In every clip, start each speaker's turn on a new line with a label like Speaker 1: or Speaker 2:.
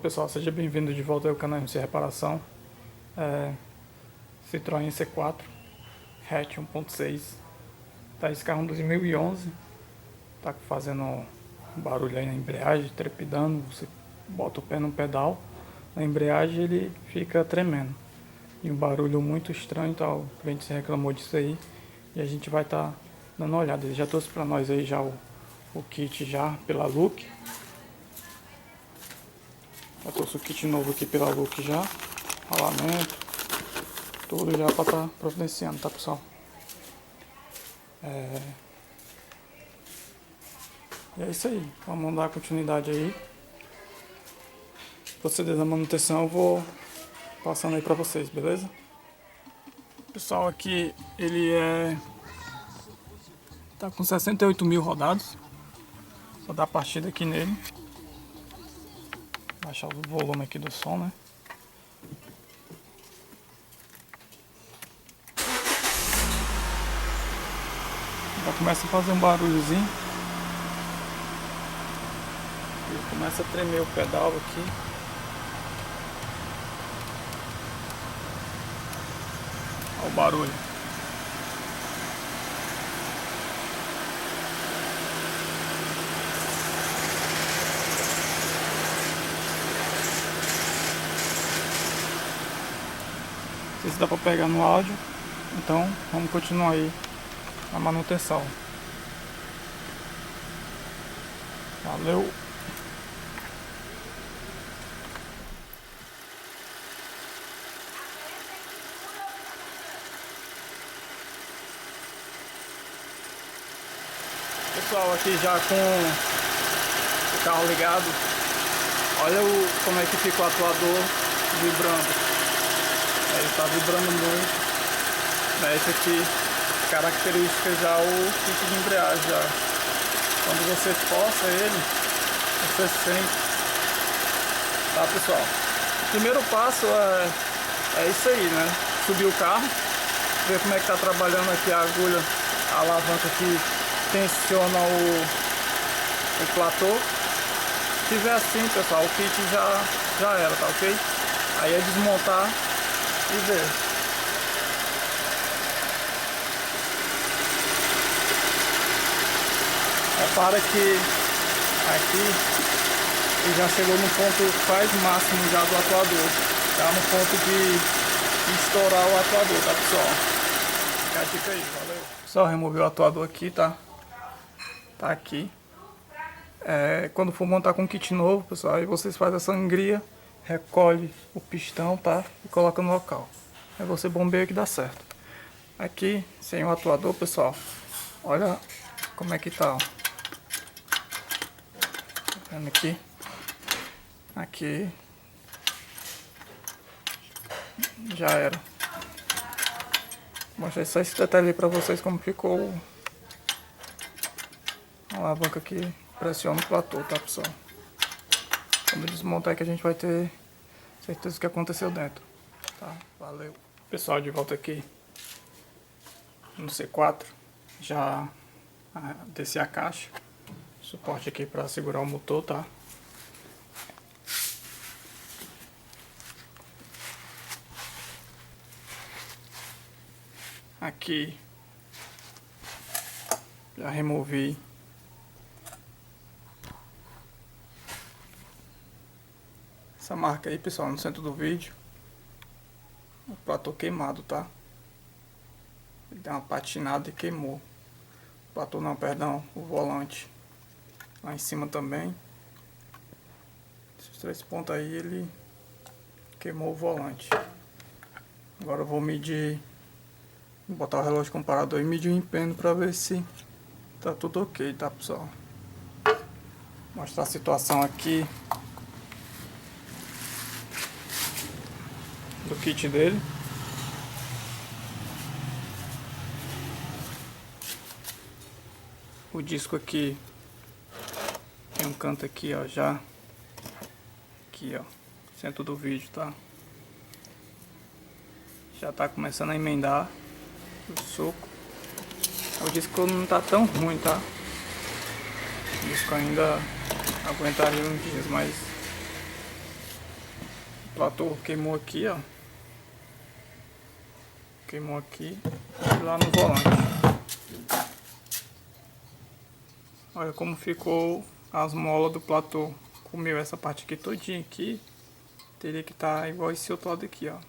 Speaker 1: pessoal, seja bem-vindo de volta ao canal MC Reparação. Citroën C4 hatch 1.6. Tá, esse carro em 2011. Tá fazendo um barulho aí na embreagem, trepidando. Você bota o pé no pedal, a embreagem ele fica tremendo. E um barulho muito estranho, tá? O cliente se reclamou disso aí. E a gente vai estar dando uma olhada. Ele já trouxe pra nós aí já o kit já pela Look. Já trouxe o kit novo aqui pela Look já. Rolamento. Tudo já para estar providenciando, tá, pessoal? E é isso aí. Vamos dar continuidade aí. Proceder da manutenção eu vou passando aí pra vocês, beleza? Pessoal, aqui ele tá com 68 mil rodados. Só dá partida aqui nele. Baixar o volume aqui do som, né? Já começa a fazer um barulhozinho. E começa a tremer o pedal aqui. Olha o barulho. Não sei se dá pra pegar no áudio. Então vamos continuar aí a manutenção. Valeu! Pessoal, aqui já com o carro ligado, olha como é que fica o atuador vibrando. Ele está vibrando muito. Esse aqui característica já o kit de embreagem já. Quando você força ele, você sente. Tá, pessoal? O primeiro passo é isso aí, né? Subir o carro, ver como é que tá trabalhando aqui a agulha, a alavanca que tensiona o platô. Se tiver assim, pessoal, o kit já era, tá ok? Aí é desmontar e ver. Repara que aqui ele já chegou no ponto quase máximo já do atuador. Tá no ponto de estourar o atuador, tá, pessoal? Fica a dica aí, valeu. Só remover o atuador aqui, tá? Tá aqui. Quando for montar com kit novo, pessoal, aí vocês fazem a sangria, recolhe o pistão, tá? E coloca no local. Aí você bombeia que dá certo. Aqui, sem o atuador, pessoal, olha como é que tá, ó. Tá vendo aqui? Aqui já era. Vou mostrar só esse detalhe aí pra vocês como ficou a alavanca que pressiona o platô, tá, pessoal? Quando desmontar que a gente vai ter certeza que aconteceu dentro. Tá, valeu. Pessoal, de volta aqui no C4. Já desci a caixa. Suporte aqui para segurar o motor, tá? Aqui já removi essa marca aí, pessoal, no centro do vídeo. O platô queimado, tá? Ele deu uma patinada e queimou. O platô não, perdão, o volante. Lá em cima também. Esses 3 pontos aí ele queimou o volante. Agora eu vou medir, vou botar o relógio comparador e medir o empenho para ver se tá tudo ok, tá, pessoal? Mostrar a situação aqui do kit dele. O disco aqui tem um canto aqui, ó, já aqui, ó, centro do vídeo, tá? Já tá começando a emendar o soco. O disco não tá tão ruim, tá? O disco ainda aguentaria uns dias, mas platô queimou aqui, ó. Queimou aqui e lá no volante. Olha como ficou as molas do platô. Comeu essa parte aqui todinha aqui. Teria que estar igual esse outro lado aqui, ó.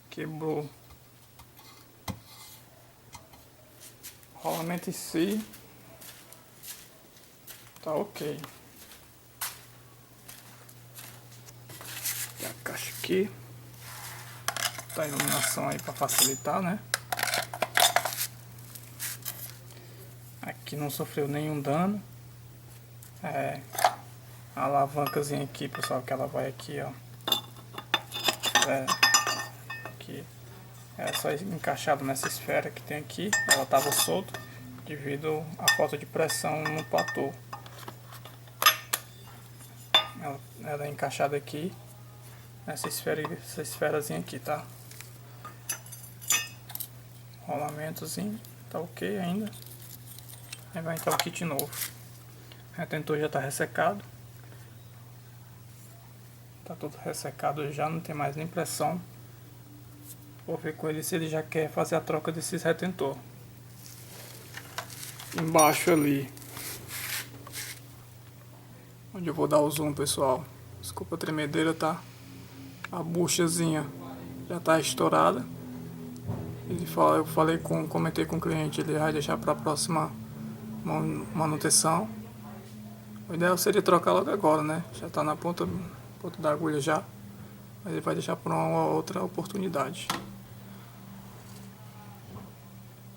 Speaker 1: Quebrou. O rolamento em si tá ok. Tem a caixa aqui. Tá a iluminação aí para facilitar, né? Aqui não sofreu nenhum dano. A alavancazinha aqui, pessoal, que ela vai aqui, ó. Aqui. É só encaixado nessa esfera que tem aqui. Ela tava solta devido à falta de pressão no platô. Ela é encaixada aqui nessa esferazinha aqui, tá? Rolamentozinho, tá ok ainda. Aí vai entrar o kit novo. O retentor já tá ressecado. Tá todo ressecado já, não tem mais nem pressão. Vou ver com ele se ele já quer fazer a troca desses retentor. Embaixo ali, onde eu vou dar o zoom, pessoal. Desculpa a tremedeira, tá? A buchazinha já tá estourada. Eu comentei com o cliente, ele vai deixar para a próxima manutenção. O ideal seria trocar logo agora, né? Já tá na ponta da agulha já. Mas ele vai deixar para uma outra oportunidade.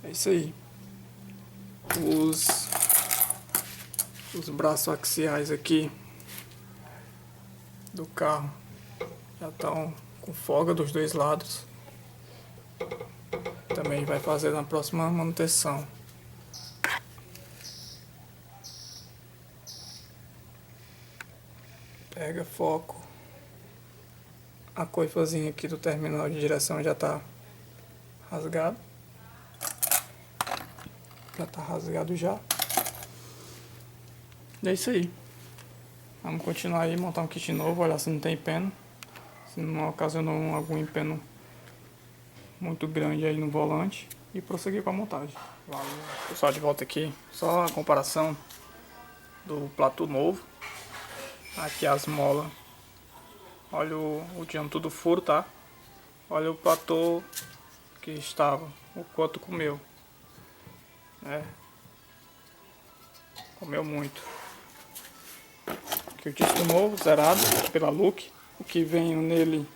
Speaker 1: É isso aí. Os braços axiais aqui do carro já estão com folga dos dois lados. Também vai fazer na próxima manutenção. Pega foco. A coifazinha aqui do terminal de direção já está rasgado. Já está rasgado já. E é isso aí. Vamos continuar aí, montar um kit novo, olhar se não tem empeno. Se não ocasionou algum empeno muito grande aí no volante. E prosseguir com a montagem. Valeu. Pessoal, de volta aqui. Só a comparação do platô novo. Aqui as molas. Olha o diâmetro tudo furo, tá? Olha o platô que estava. O quanto comeu. Comeu muito. Aqui o disco novo, zerado pela Look. O que vem nele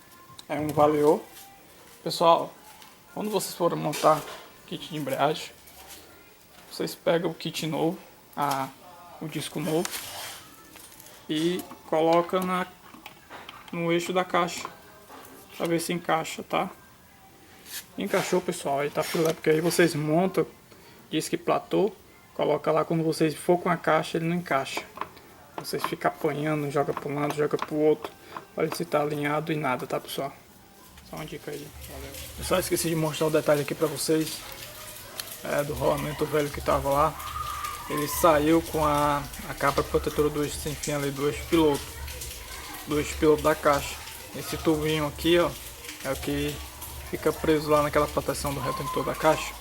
Speaker 1: é um Valeo. Pessoal, quando vocês forem montar kit de embreagem, vocês pegam o kit novo, o disco novo, e colocam no eixo da caixa, pra ver se encaixa, tá? Encaixou, pessoal, aí tá filé, porque aí vocês montam disco platô, coloca lá, quando vocês for com a caixa ele não encaixa. Vocês ficam apanhando, joga para um lado, joga pro outro, olha se tá alinhado e nada, tá, pessoal? Só uma dica aí. Valeu. Eu só esqueci de mostrar o detalhe aqui pra vocês, do rolamento velho que tava lá. Ele saiu com a capa protetora do eixo sem fim ali, do eixo piloto da caixa. Esse tubinho aqui, ó, é o que fica preso lá naquela proteção do retentor da caixa.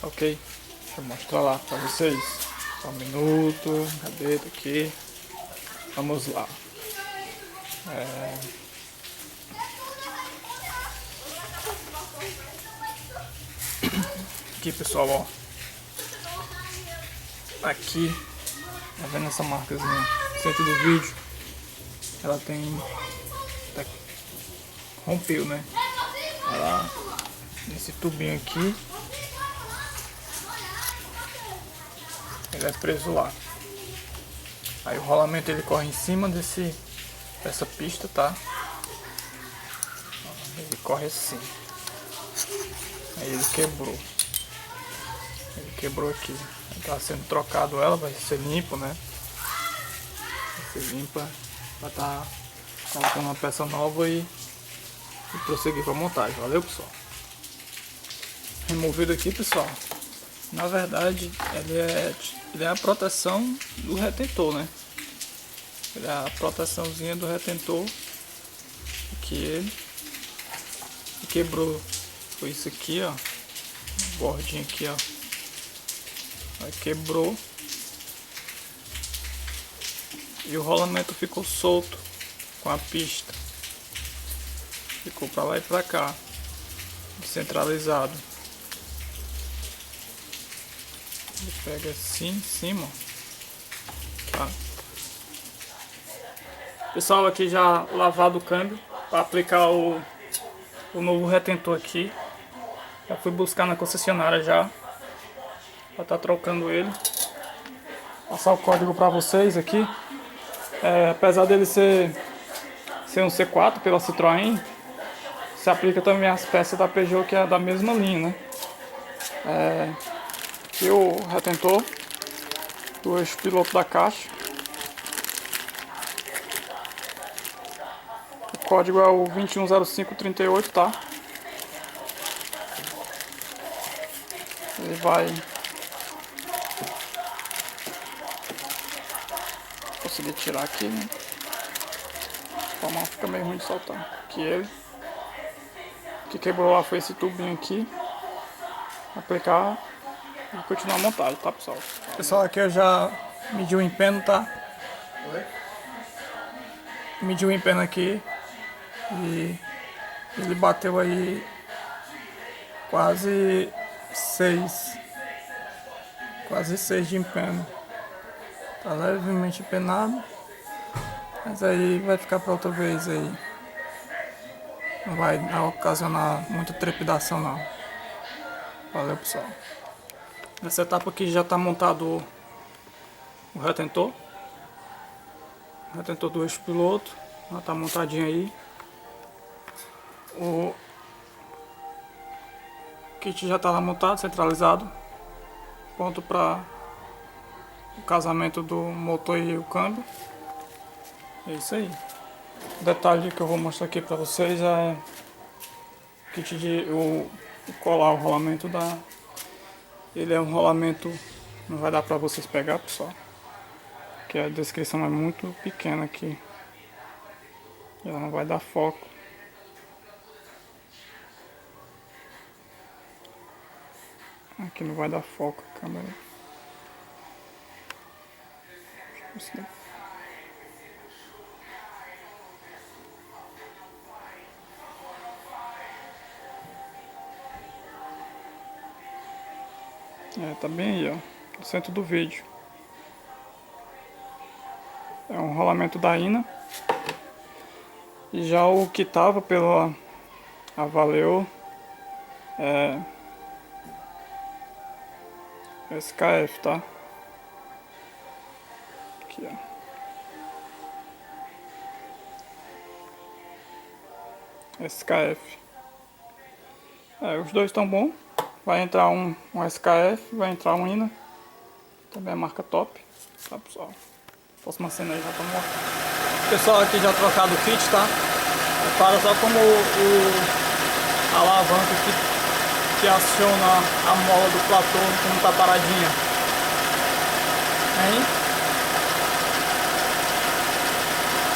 Speaker 1: Ok? Deixa eu mostrar lá pra vocês. Só um minuto. Cadê? Tá aqui. Vamos lá. Aqui, pessoal, ó. Aqui, tá vendo essa marcazinha no centro do vídeo? Ela tem... rompeu, né? Ela, nesse tubinho aqui, ele é preso lá. Aí o rolamento ele corre em cima dessa pista, tá? Ele corre assim. Aí ele quebrou. Ele quebrou aqui. Tá sendo trocado ela, vai ser limpo, né? Vai ser limpa. Vai estar colocando uma peça nova e prosseguir com a montagem. Valeu, pessoal. Removido aqui, pessoal. Na verdade, ele é a proteção do retentor, né? A proteçãozinha do retentor. Aqui ele. E quebrou. Foi isso aqui, ó. Bordinha aqui, ó. Aí quebrou. E o rolamento ficou solto com a pista. Ficou pra lá e pra cá. Descentralizado. Ele pega assim em cima. Tá. Pessoal, aqui já lavado o câmbio para aplicar o novo retentor aqui. Já fui buscar na concessionária já. Já tá trocando ele. Passar o código para vocês aqui. Apesar dele ser um C4 pela Citroën, se aplica também as peças da Peugeot, que é da mesma linha, né? Aqui o retentor do eixo piloto da caixa. O código é o 210538, tá? Ele vai conseguir tirar aqui, né? A mão fica meio ruim de soltar. Aqui ele. O que quebrou lá foi esse tubinho aqui. Aplicar e continuar a montagem, tá, pessoal? Pessoal, aqui eu já medi o empeno, tá? Medi o empeno aqui e ele bateu aí quase 6 de empeno. Tá levemente empenado, mas aí vai ficar para outra vez aí. Não vai ocasionar muita trepidação não. Valeu, pessoal. Nessa etapa aqui já está montado o retentor. O retentor do eixo piloto. Já está montadinho aí. O kit já está lá montado, centralizado. Pronto para o casamento do motor e o câmbio. É isso aí. O detalhe que eu vou mostrar aqui para vocês é o kit de colar o rolamento da... Ele é um rolamento, não vai dar para vocês pegar, pessoal, que a descrição é muito pequena aqui. Ela não vai dar foco. Aqui não vai dar foco a câmera. Deixa eu ver se tá bem aí, ó, no centro do vídeo. É um rolamento da INA. E já o que tava pela Valeo é SKF, tá? Aqui, ó. SKF. Os dois estão bons. Vai entrar um SKF, vai entrar um INA. Também é marca top. Tá, pessoal? Próxima cena aí já tá morta. Pessoal, aqui já trocado o kit, tá? Repara só como a alavanca que aciona a mola do platô como tá paradinha. Hein?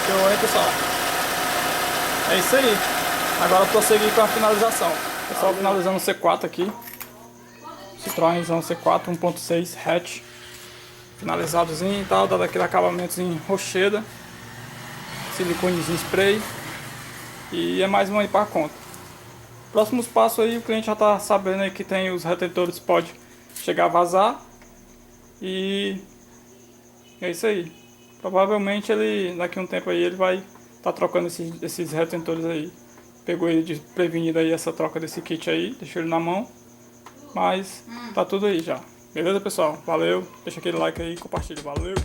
Speaker 1: Show, hein, pessoal? É isso aí. Agora prosseguir com a finalização. Pessoal, finalizando o C4 aqui. Citroënzão C4 1.6 hatch. Finalizadozinho e tal, dado aquele acabamentozinho rocheda. Siliconezinho spray. E é mais um aí para conta. Próximos passos aí, o cliente já tá sabendo aí que tem os retentores, pode chegar a vazar. E é isso aí. Provavelmente ele, daqui a um tempo aí, ele vai tá trocando esses retentores aí. Pegou ele desprevenido aí essa troca desse kit aí, deixou ele na mão. Mas tá tudo aí já. Beleza, pessoal? Valeu. Deixa aquele like aí e compartilha. Valeu.